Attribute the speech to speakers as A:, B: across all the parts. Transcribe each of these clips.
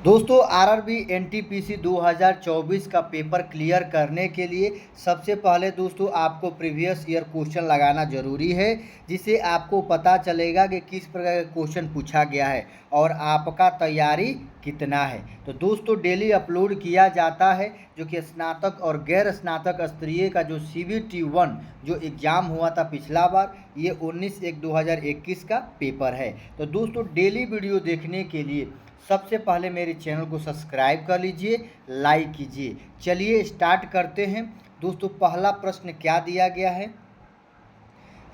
A: दोस्तों RRB NTPC 2024 का paper clear करने के लिए सबसे पहले दोस्तों आपको प्रीवियस ईयर क्वेश्चन लगाना ज़रूरी है, जिससे आपको पता चलेगा कि किस प्रकार का क्वेश्चन पूछा गया है और आपका तैयारी कितना है। तो दोस्तों डेली अपलोड किया जाता है जो कि स्नातक और गैर स्नातक स्तरीय का जो CBT 1 जो एग्ज़ाम हुआ था पिछला बार, ये 19/1/2021 का पेपर है। तो दोस्तों डेली वीडियो देखने के लिए सबसे पहले मेरे चैनल को सब्सक्राइब कर लीजिए, लाइक कीजिए। चलिए स्टार्ट करते हैं। दोस्तों पहला प्रश्न क्या दिया गया है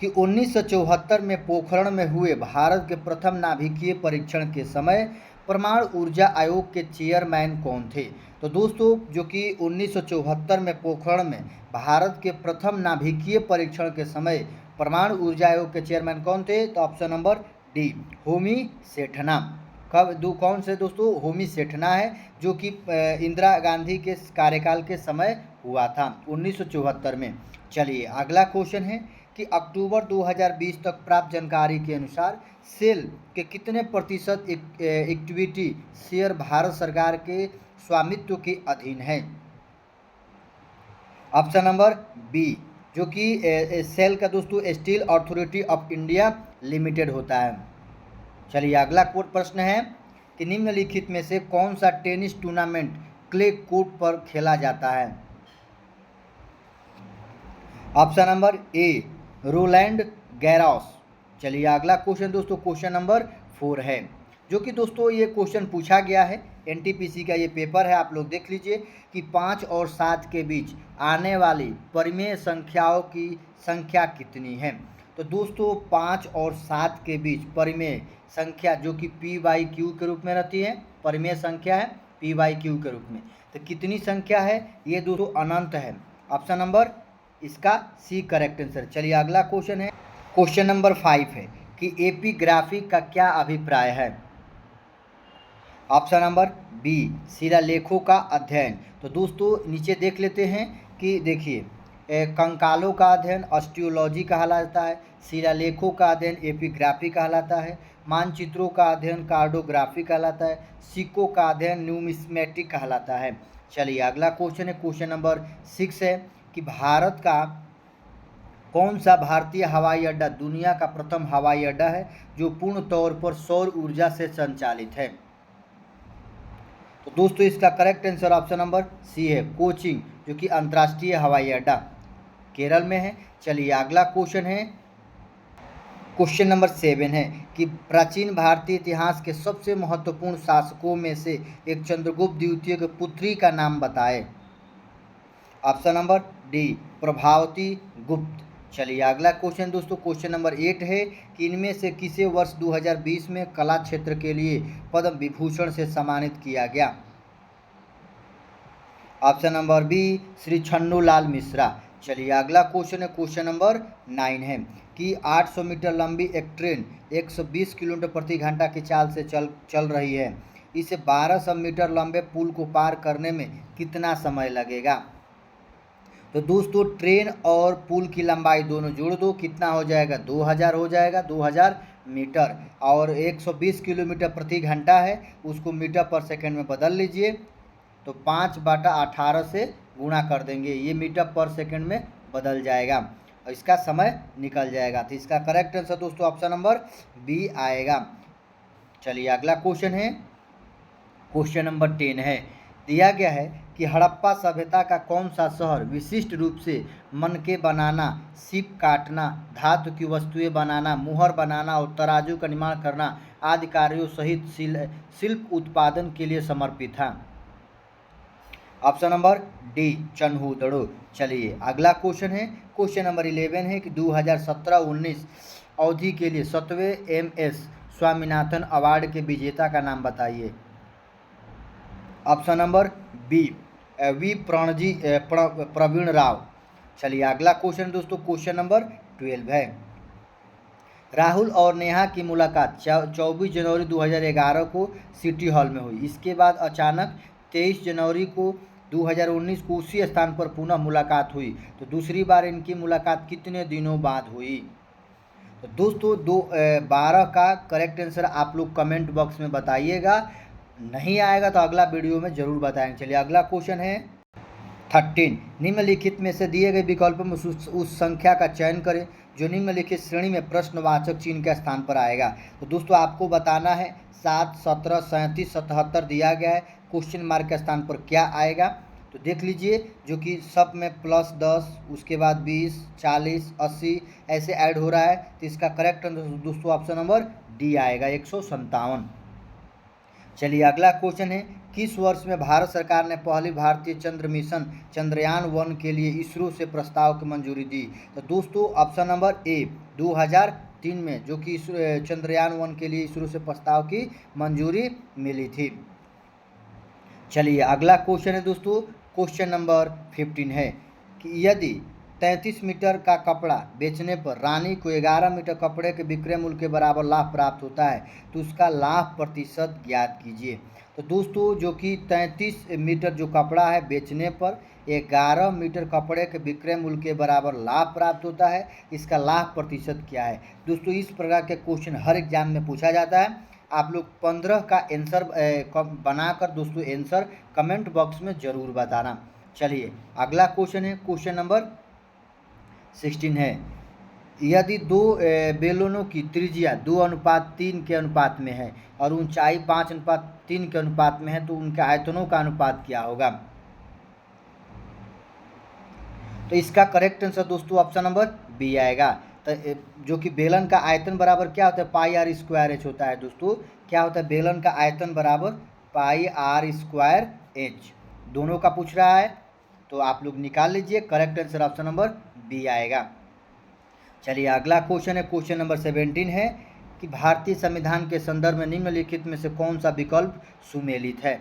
A: कि 1974 में पोखरण में हुए भारत के प्रथम नाभिकीय परीक्षण के समय परमाणु ऊर्जा आयोग के चेयरमैन कौन थे। तो दोस्तों जो कि 1974 में पोखरण में भारत के प्रथम नाभिकीय परीक्षण के समय परमाणु ऊर्जा आयोग के चेयरमैन कौन थे, तो option number D Homi Sethna. कौन से दोस्तों, होमी सेठना है, जो कि इंदिरा गांधी के कार्यकाल के समय हुआ था 1974 में। चलिए अगला क्वेश्चन है कि अक्टूबर 2020 तक प्राप्त जानकारी के अनुसार सेल के कितने प्रतिशत इक्विटी शेयर भारत सरकार के स्वामित्व के अधीन है। ऑप्शन नंबर बी, जो कि सेल का दोस्तों steel authority of India limited होता है। चलिए अगला कोर्ट प्रश्न है कि निम्नलिखित में से कौन सा टेनिस टूर्नामेंट क्ले कोर्ट पर खेला जाता है। ऑप्शन नंबर ए रोलैंड गैरोस। चलिए अगला क्वेश्चन दोस्तों क्वेश्चन नंबर 4 है, जो कि दोस्तों ये क्वेश्चन पूछा गया है, एनटीपीसी का ये पेपर है, आप लोग देख लीजिए कि 5 और 7 के बीच आने वाली परिमेय संख्याओं की संख्या कितनी है। तो दोस्तों 5 और 7 के बीच परिमेय संख्या जो कि P/Q के रूप में रहती है, परिमेय संख्या है P/Q के रूप में, तो कितनी संख्या है ये दोस्तों अनंत है। ऑप्शन नंबर इसका सी करेक्ट आंसर। चलिए अगला क्वेश्चन है, क्वेश्चन नंबर 5 है कि एपिग्राफी का क्या अभिप्राय है। ऑप्शन नंबर बी शिलालेखों का अध्ययन। तो दोस्तों नीचे देख लेते हैं कि देखिए कंकालों का अध्ययन ऑस्टियोलॉजी कहलाता है, शिलालेखों का अध्ययन एपिग्राफी कहलाता है, मानचित्रों का अध्ययन कार्डोग्राफी कहलाता है, सिक्कों का अध्ययन न्यूमिस्मेटिक कहलाता है। चलिए अगला क्वेश्चन है, क्वेश्चन नंबर 6 है कि भारत का कौन सा भारतीय हवाई अड्डा दुनिया का प्रथम हवाई अड्डा है जो पूर्ण तौर पर सौर ऊर्जा से संचालित है। तो दोस्तों इसका correct answer option number C है, कोचीन, जो कि अंतर्राष्ट्रीय हवाई अड्डा केरल में है। चलिए अगला क्वेश्चन है, क्वेश्चन नंबर 7 है कि प्राचीन भारतीय इतिहास के सबसे महत्वपूर्ण शासकों में से एक चंद्रगुप्त द्वितीय के पुत्री का नाम बताएं। ऑप्शन नंबर डी प्रभावती गुप्त। चलिए अगला क्वेश्चन दोस्तों क्वेश्चन नंबर 8 है कि इनमें से किसे वर्ष 2020 में कला क्षेत्र के लिए पद्म विभूषण से सम्मानित किया गया। ऑप्शन नंबर बी श्री छन्नू लाल मिश्रा। चलिए अगला क्वेश्चन है, क्वेश्चन नंबर 9 है कि 800 मीटर लंबी एक ट्रेन 120 किलोमीटर प्रति घंटा की चाल से चल रही है, इसे 1200 मीटर लंबे पुल को पार करने में कितना समय लगेगा। तो दोस्तों ट्रेन और पुल की लंबाई दोनों जोड़ दो, कितना हो जाएगा, 2000 हो जाएगा, 2000 मीटर, और 120 किलोमीटर प्रति घंटा है, उसको मीटर पर सेकंड में बदल लीजिए, तो 5/18 से गुणा कर देंगे, ये मीटर पर सेकंड में बदल जाएगा और इसका समय निकल जाएगा। तो इसका करेक्ट आंसर दोस्तों ऑप्शन नंबर बी आएगा। चलिए अगला क्वेश्चन है, क्वेश्चन नंबर 10 है, दिया गया है कि हड़प्पा सभ्यता का कौन सा शहर विशिष्ट रूप से मनके बनाना, सीप काटना, धातु की वस्तुएं बनाना, मुहर बनाना और तराजू का निर्माण करना आदि कार्यों सहित शिल्प उत्पादन के लिए समर्पित था। Option number D Chanhudaro. चलिए अगला क्वेश्चन है, क्वेश्चन नंबर 11 है कि 2017-19 अवधि के लिए 7वें MS स्वामीनाथन अवार्ड के विजेता का नाम बताइए। Option number B V Praveen Rao. चलिए अगला क्वेश्चन दोस्तों क्वेश्चन नंबर 12 है, राहुल और नेहा की मुलाकात 24 जनवरी 2011 को सिटी हॉल में हुई, इसके बाद अचानक 23 जनवरी को 2019 को उसी स्थान पर पुनः मुलाकात हुई, तो दूसरी बार इनकी मुलाकात कितने दिनों बाद हुई। तो दोस्तों 12 का करेक्ट आंसर आप लोग कमेंट बॉक्स में बताइएगा। नहीं आएगा तो अगला वीडियो में ज़रूर बताएंगे। चलिए अगला क्वेश्चन है 13। निम्नलिखित में से दिए गए विकल्पों में उस संख्या का चयन करें जो निम्नलिखित श्रेणी में प्रश्नवाचक चिन्ह के स्थान पर आएगा। तो दोस्तों आपको बताना है 7, 17, 37, 77 दिया गया है, क्वेश्चन मार्क के स्थान पर क्या आएगा। तो देख लीजिए, जो कि सब में +10, उसके बाद 20, 40, 80 ऐसे ऐड हो रहा है। तो इसका करेक्ट आंसर दोस्तों ऑप्शन नंबर डी आएगा, 157। चलिए अगला क्वेश्चन है, किस वर्ष में भारत सरकार ने पहली भारतीय चंद्र मिशन चंद्रयान-1 के लिए इसरो से प्रस्ताव की मंजूरी दी। तो दोस्तों ऑप्शन नंबर ए 2003 में, जो कि चंद्रयान-1 के लिए इसरो से प्रस्ताव की मंजूरी मिली थी। चलिए अगला क्वेश्चन है दोस्तों, क्वेश्चन नंबर 15 है कि यदि 33 मीटर का कपड़ा बेचने पर रानी को 11 मीटर कपड़े के विक्रय मूल्य के बराबर लाभ प्राप्त होता है तो उसका लाभ प्रतिशत ज्ञात कीजिए। तो दोस्तों जो कि 33 मीटर जो कपड़ा है बेचने पर 11 मीटर कपड़े के विक्रय मूल्य के बराबर लाभ प्राप्त होता है, इसका लाभ प्रतिशत क्या है। दोस्तों इस प्रकार के क्वेश्चन हर एग्जाम में पूछा जाता है। आप लोग 15 का आंसर बनाकर दोस्तों आंसर कमेंट बॉक्स में ज़रूर बताना। चलिए अगला क्वेश्चन है, क्वेश्चन नंबर 16 है, यदि दो बेलनों की त्रिज्या 2:3 के अनुपात में है और ऊंचाई 5:3 के अनुपात में है तो उनके आयतनों का अनुपात क्या होगा। तो इसका करेक्ट आंसर दोस्तों ऑप्शन नंबर बी आएगा। तो जो कि बेलन का आयतन बराबर क्या होता है, πr² h होता है। दोस्तों क्या होता है, बेलन का आयतन बराबर πr² h, दोनों का पूछ रहा है तो आप लोग निकाल लीजिए। Correct answer option number B आएगा। चलिए अगला क्वेश्चन है, क्वेश्चन नंबर 17 है कि भारतीय संविधान के संदर्भ में निम्नलिखित में से कौन सा विकल्प सुमेलित है।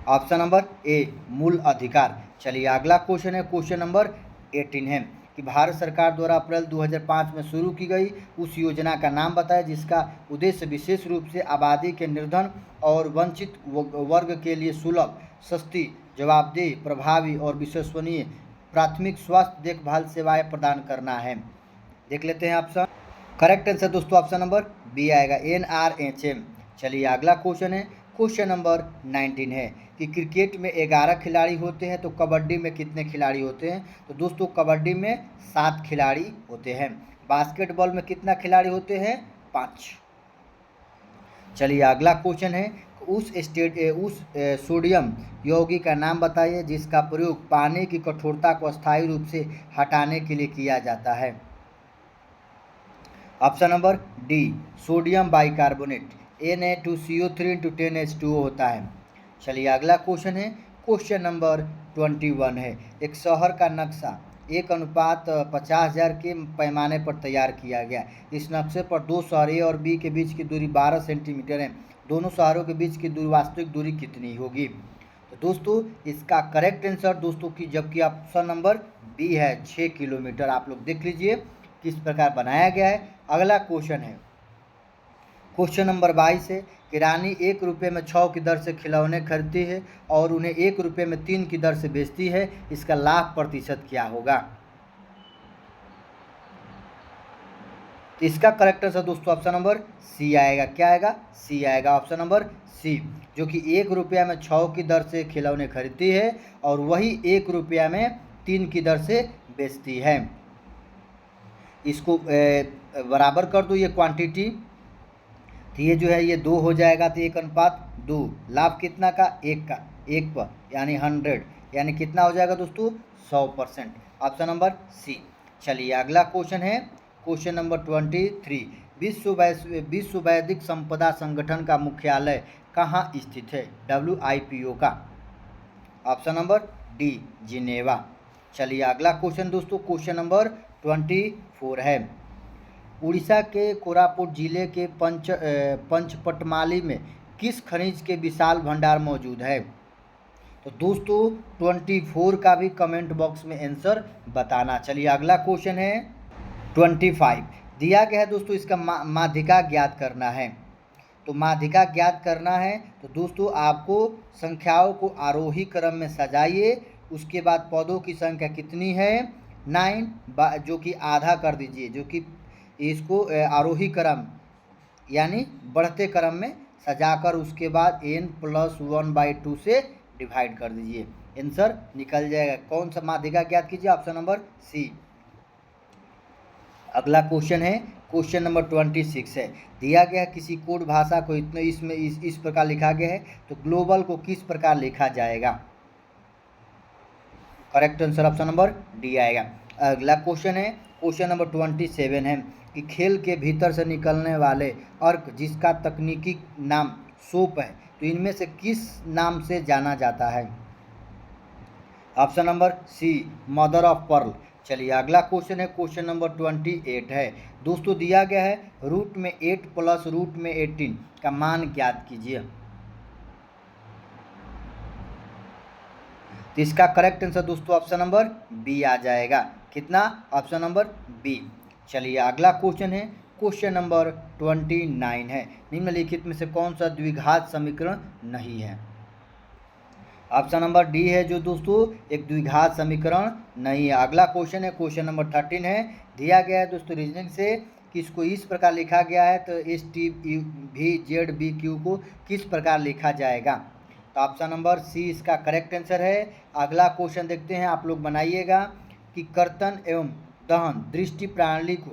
A: ऑप्शन नंबर ए मूल अधिकार। चलिए अगला क्वेश्चन है, क्वेश्चन नंबर 18 है कि भारत सरकार द्वारा अप्रैल 2005 में शुरू की गई उस योजना का नाम बताएं जिसका उद्देश्य विशेष रूप से आबादी के निर्धन और वंचित वर्ग के लिए सुलभ, सस्ती, जवाबदेह, प्रभावी और विश्वसनीय प्राथमिक स्वास्थ्य देखभाल सेवाएं प्रदान करना है। देख लेते हैं ऑप्शन। करेक्ट आंसर दोस्तों ऑप्शन नंबर बी आएगा, NRHM। चलिए अगला क्वेश्चन है, क्वेश्चन नंबर 19 है कि क्रिकेट में 11 खिलाड़ी होते हैं तो कबड्डी में कितने खिलाड़ी होते हैं। तो दोस्तों कबड्डी में 7 खिलाड़ी होते हैं। बास्केटबॉल में कितना खिलाड़ी होते हैं, 5। चलिए अगला क्वेश्चन है, उस सोडियम यौगिक का नाम बताइए जिसका प्रयोग पानी की कठोरता को अस्थायी रूप से हटाने के लिए किया जाता है। Option number D sodium bicarbonate, Na2CO3 × 10H2O होता है। चलिए अगला क्वेश्चन है, क्वेश्चन नंबर 21 है, एक शहर का नक्शा 1:50,000 के पैमाने पर तैयार किया गया। इस नक्शे पर दो शहर ए और बी के बीच की दूरी 12 सेंटीमीटर है। दोनों शहरों के बीच की दूरी वास्तविक दूरी कितनी होगी। तो दोस्तों इसका करेक्ट आंसर दोस्तों की जबकि ऑप्शन नंबर बी है, 6 किलोमीटर। आप लोग देख लीजिए किस प्रकार बनाया गया है। अगला क्वेश्चन है, क्वेश्चन नंबर 22 है कि रानी 1 रुपये में 6 की दर से खिलौने खरीदती है और उन्हें 1 रुपये में 3 की दर से बेचती है, इसका लाभ प्रतिशत क्या होगा। इसका करेक्ट आंसर दोस्तों ऑप्शन नंबर सी आएगा। क्या आएगा, सी आएगा, ऑप्शन नंबर सी, जो कि 1 रुपया में 6 की दर से खिलौने खरीदती है और वही 1 रुपया में 3 की दर से बेचती है। इसको बराबर कर दो ये क्वांटिटी, तो ये जो है ये 2 हो जाएगा, तो 1:2। लाभ कितना का, 1 पर, यानी 100, यानी कितना हो जाएगा दोस्तों, 100%। Option number C. चलिए अगला क्वेश्चन है, क्वेश्चन नंबर 23, विश्व बौद्धिक संपदा संगठन का मुख्यालय कहाँ स्थित है, WIPO का। Option number D Geneva. चलिए अगला क्वेश्चन दोस्तों, क्वेश्चन नंबर 24 है, उड़ीसा के कोरापुट जिले के पंचपटमाली में किस खनिज के विशाल भंडार मौजूद है। तो दोस्तों 24 का भी कमेंट बॉक्स में आंसर बताना। चलिए अगला क्वेश्चन है 25, दिया गया है दोस्तों, इसका माध्यिका ज्ञात करना है। तो माध्यिका ज्ञात करना है तो दोस्तों आपको संख्याओं को आरोही क्रम में सजाइए, उसके बाद पदों की संख्या कितनी है, 9, जो कि आधा कर दीजिए, जो कि इसको आरोही क्रम यानी बढ़ते क्रम में सजाकर उसके बाद n+1/2 से डिवाइड कर दीजिए, आंसर निकल जाएगा। कौन सा माध्यिका ज्ञात कीजिए, ऑप्शन नंबर सी। अगला क्वेश्चन है क्वेश्चन नंबर 26 है। दिया गया किसी कोड भाषा को इतने इसमें इस प्रकार लिखा गया है, तो ग्लोबल को किस प्रकार लिखा जाएगा? Correct answer option number D आएगा। अगला क्वेश्चन है क्वेश्चन नंबर 27 है कि खेल के भीतर से निकलने वाले अर्क जिसका तकनीकी नाम सोप है, तो इनमें से किस नाम से जाना जाता है? Option number C, mother of pearl. चलिए अगला क्वेश्चन है क्वेश्चन नंबर 28 है। दोस्तों दिया गया है रूट में 8 प्लस रूट में 18 का मान ज्ञात कीजिए। तो इसका करेक्ट आंसर दोस्तों ऑप्शन नंबर बी आ जाएगा। कितना? Option number B. चलिए अगला क्वेश्चन है क्वेश्चन नंबर 29 है। निम्नलिखित में से कौन सा द्विघात समीकरण नहीं है? ऑप्शन नंबर डी है जो दोस्तों एक द्विघात समीकरण नहीं है। अगला क्वेश्चन है क्वेश्चन नंबर 13 है। दिया गया है दोस्तों रीजनिंग से कि इसको इस प्रकार लिखा गया है, तो STVZBQ को किस प्रकार लिखा जाएगा? तो ऑप्शन नंबर सी इसका करेक्ट आंसर है। अगला क्वेश्चन देखते हैं, आप लोग बनाइएगा कि कर्तन एवं दहन दृष्टि प्रणाली को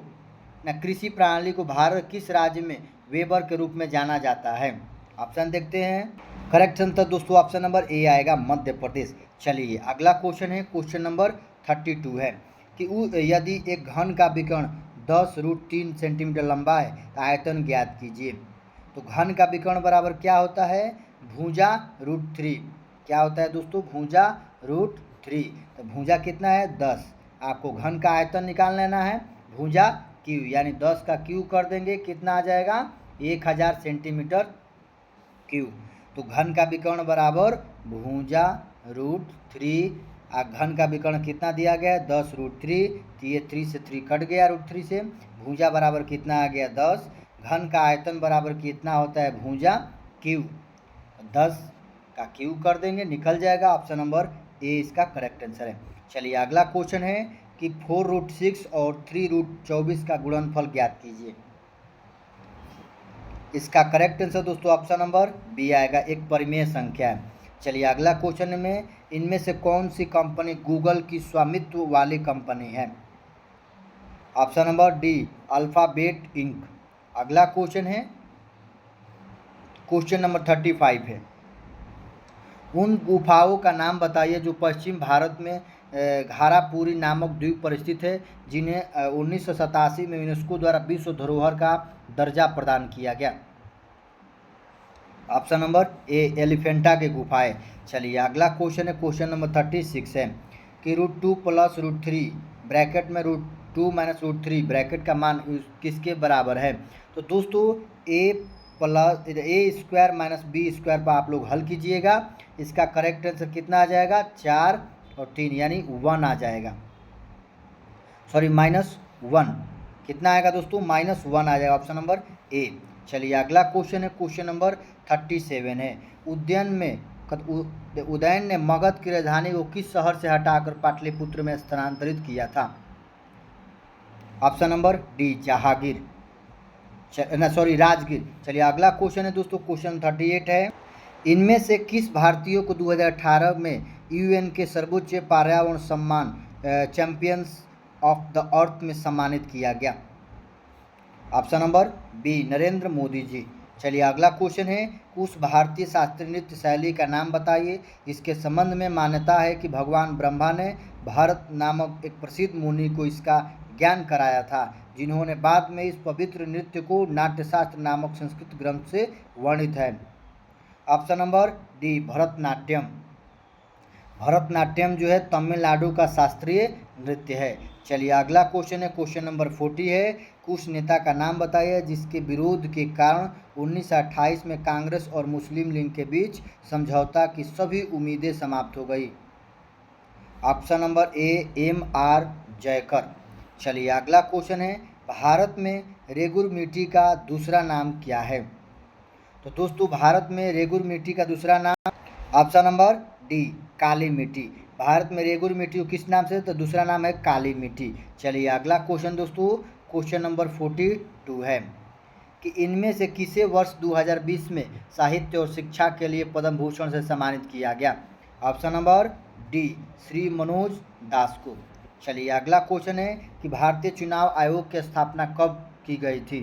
A: कृषि प्रणाली को भारत किस राज्य में वेबर के रूप में जाना जाता है? ऑप्शन देखते हैं। करेक्ट आंसर दोस्तों ऑप्शन नंबर ए आएगा, मध्य प्रदेश। चलिए अगला क्वेश्चन है क्वेश्चन नंबर 32 है कि यदि एक घन का विकर्ण 10√3 सेंटीमीटर लंबा है तो आयतन ज्ञात कीजिए। तो घन का विकर्ण बराबर क्या होता है? भुजा √3। क्या होता है दोस्तों? भुजा √3। तो भुजा कितना है? 10। आपको घन का आयतन निकाल लेना है, भुजा क्यू यानी 10 का क्यू कर देंगे, कितना आ जाएगा? 1000 सेंटीमीटर क्यू। तो घन का विकर्ण बराबर भुजा √3। घन का विकर्ण कितना दिया गया है? 10√3। तो ये 3 से 3 कट गया, √3 से। भुजा बराबर कितना आ गया? 10। घन का आयतन बराबर कितना होता है? भुजा क्यू। 10 का क्यू कर देंगे, निकल जाएगा। ऑप्शन नंबर ए इसका करेक्ट आंसर है। चलिए अगला क्वेश्चन है कि 4√6 और 3√24 का गुणनफल ज्ञात कीजिए। इसका करेक्ट आंसर दोस्तों ऑप्शन नंबर बी आएगा, एक परिमेय संख्या है। चलिए अगला क्वेश्चन में इनमें से कौन सी कंपनी गूगल की स्वामित्व वाली कंपनी है? Option number D, alphabet Inc. अगला क्वेश्चन है क्वेश्चन नंबर 35 है। उन गुफाओं का नाम बताइए जो पश्चिम भारत में घारापुरी नामक द्वीप पर स्थित है, जिन्हें 1987 में यूनेस्को द्वारा विश्व धरोहर का दर्जा प्रदान किया गया। ऑप्शन नंबर ए, एलिफेंटा के गुफाएं। चलिए अगला क्वेश्चन है क्वेश्चन नंबर 36 है कि √2 + √3 ब्रैकेट में √2 - √3 ब्रैकेट का मान किसके बराबर है? तो दोस्तों a² - b² पर आप लोग हल कीजिएगा। इसका करेक्ट आंसर कितना आ जाएगा? 4 और 3 यानी 1 आ जाएगा, सॉरी -1। कितना आएगा दोस्तों? -1 आ जाएगा, ऑप्शन नंबर ए। चलिए अगला क्वेश्चन है क्वेश्चन नंबर 37 है। उदयन ने मगध की राजधानी को किस शहर से हटाकर पाटलिपुत्र में स्थानांतरित किया था? Option number D, Jahangir, Rajgir. चलिए अगला क्वेश्चन है दोस्तों क्वेश्चन 38 है। इनमें से किस भारतीय को 2018 में यूएन के सर्वोच्च पर्यावरण सम्मान चैंपियंस ऑफ द अर्थ में सम्मानित किया गया? Option number B, Narendra Modi ji. चलिए अगला क्वेश्चन है, उस भारतीय शास्त्रीय नृत्य शैली का नाम बताइए जिसके संबंध में मान्यता है कि भगवान ब्रह्मा ने भारत नामक एक प्रसिद्ध मुनि को इसका ज्ञान कराया था, जिन्होंने बाद में इस पवित्र नृत्य को नाट्यशास्त्र नामक संस्कृत ग्रंथ से वर्णित है। Option number D, Bharatanatyam. Bharatanatyam जो है तमिलनाडु का शास्त्रीय नृत्य है। चलिए अगला क्वेश्चन है क्वेश्चन नंबर 40 है। उस नेता का नाम बताइए जिसके विरोध के कारण 1928 में कांग्रेस और मुस्लिम लीग के बीच समझौता की सभी उम्मीदें समाप्त हो गई। Option number A, M.R. Jayakar. चलिए अगला क्वेश्चन है, भारत में रेगुर मिट्टी का दूसरा नाम क्या है? तो दोस्तों भारत में रेगुर मिट्टी का दूसरा नाम, ऑप्शन नंबर डी, काली मिट्टी। भारत में रेगुर मिट्टी को किस नाम से? तो दूसरा नाम है काली मिट्टी। चलिए अगला क्वेश्चन दोस्तों क्वेश्चन नंबर 42 है कि इनमें से किसे वर्ष 2020 में साहित्य और शिक्षा के लिए पद्म भूषण से सम्मानित किया गया? Option number D, Shri Manoj Das को। चलिए अगला क्वेश्चन है कि भारतीय चुनाव आयोग की स्थापना कब की गई थी?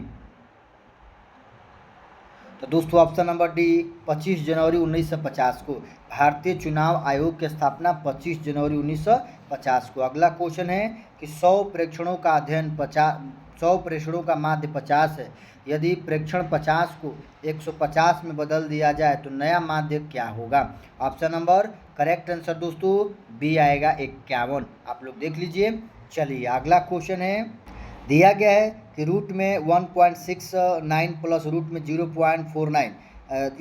A: तो दोस्तों ऑप्शन नंबर डी, 25 जनवरी 1950 को। भारतीय चुनाव आयोग की स्थापना 25 जनवरी 1950 को। अगला क्वेश्चन है कि 100 प्रेक्षणों का अध्ययन 100 प्रेक्षणों का माध्य 50 है। यदि प्रेक्षण 50 को 150 में बदल दिया जाए तो नया माध्य क्या होगा? ऑप्शन नंबर, करेक्ट आंसर दोस्तों बी आएगा 51। आप लोग देख लीजिए। चलिए अगला क्वेश्चन है, दिया गया है कि रूट में 1.69 प्लस रूट में 0.49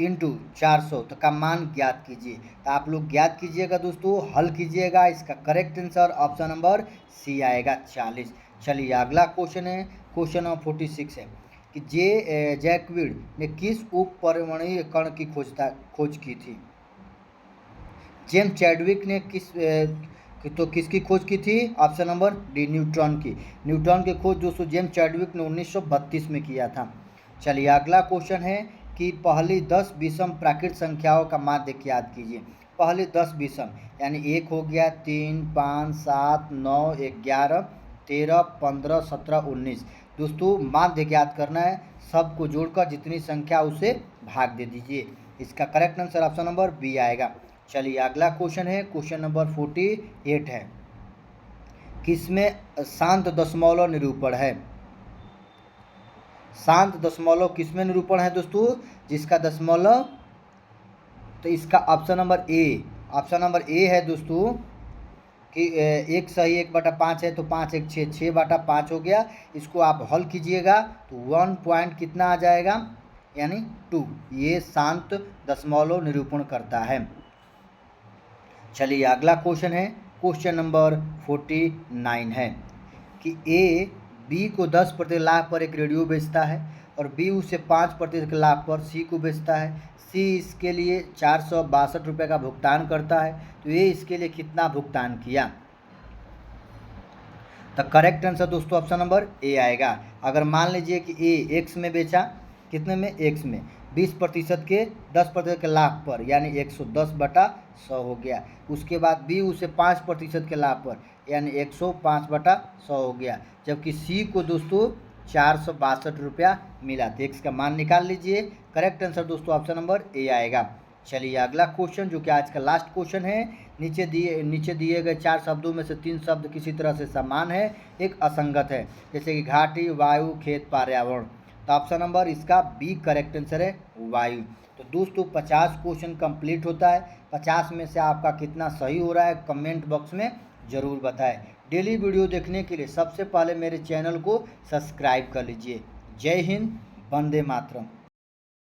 A: इंटू 400 तो का मान ज्ञात कीजिए। तो आप लोग ज्ञात कीजिएगा दोस्तों, हल कीजिएगा। इसका correct answer option number C आएगा 40। चलिए अगला क्वेश्चन है, क्वेश्चन नंबर 46 है कि जैकविड ने किस उप परमाणु कण की खोज की थी? जेम्स चैडविक ने किसकी खोज की थी? ऑप्शन नंबर डी, न्यूट्रॉन की। न्यूट्रॉन की खोज दोस्तों जेम्स चैडविक ने 1932 में किया था। चलिए अगला क्वेश्चन है कि पहली 10 विषम प्राकृत संख्याओं का माध्य ज्ञात कीजिए। पहली 10 विषम यानी 1 हो गया, 3, 5, 7, 9, 11, 13, 15, 17, 19। दोस्तों माध्य ज्ञात करना है, सबको जोड़कर जितनी संख्या उसे भाग दे दीजिए। इसका correct answer option number B आएगा। चलिए अगला क्वेश्चन है, क्वेश्चन नंबर 48 है, किसमें शांत दशमलव निरूपण है? शांत दशमलव किसमें निरूपण है दोस्तों? जिसका दशमलव, तो इसका ऑप्शन नंबर ए, ऑप्शन नंबर ए है दोस्तों कि 1 सही 1/5 है तो 5 1 6, 6/5 हो गया। इसको आप हल कीजिएगा तो 1 पॉइंट कितना आ जाएगा, यानी 2। ये शांत दशमलव निरूपण करता है। चलिए अगला क्वेश्चन है, क्वेश्चन नंबर 49 है कि ए बी को 10% लाभ पर एक रेडियो बेचता है और बी उसे 5% लाभ पर सी को बेचता है। सी इसके लिए 462 रुपये का भुगतान करता है, तो ए इसके लिए कितना भुगतान किया? तो करेक्ट आंसर दोस्तों ऑप्शन नंबर ए आएगा। अगर मान लीजिए कि ए एक्स में बेचा, कितने में? एक्स में 20% के 10% के लाभ पर, यानी 110/100 हो गया। उसके बाद बी उसे 5% के लाभ पर, यानी 105/100 हो गया। जबकि सी को दोस्तों 462 रुपया मिला। तो एक्स का मान निकाल लीजिए। करेक्ट आंसर दोस्तों ऑप्शन नंबर ए आएगा। चलिए अगला क्वेश्चन जो कि आज का लास्ट क्वेश्चन है, नीचे दिए गए 4 शब्दों में से 3 शब्द किसी तरह से समान है, एक असंगत है, जैसे कि घाटी, वायु, खेत, पर्यावरण। तो ऑप्शन नंबर इसका बी करेक्ट आंसर है, वायु। तो दोस्तों 50 क्वेश्चन कंप्लीट होता है। 50 में से आपका कितना सही हो रहा है कमेंट बॉक्स में ज़रूर बताएं। डेली वीडियो देखने के लिए सबसे पहले मेरे चैनल को सब्सक्राइब कर लीजिए। जय हिंद, वंदे मातरम।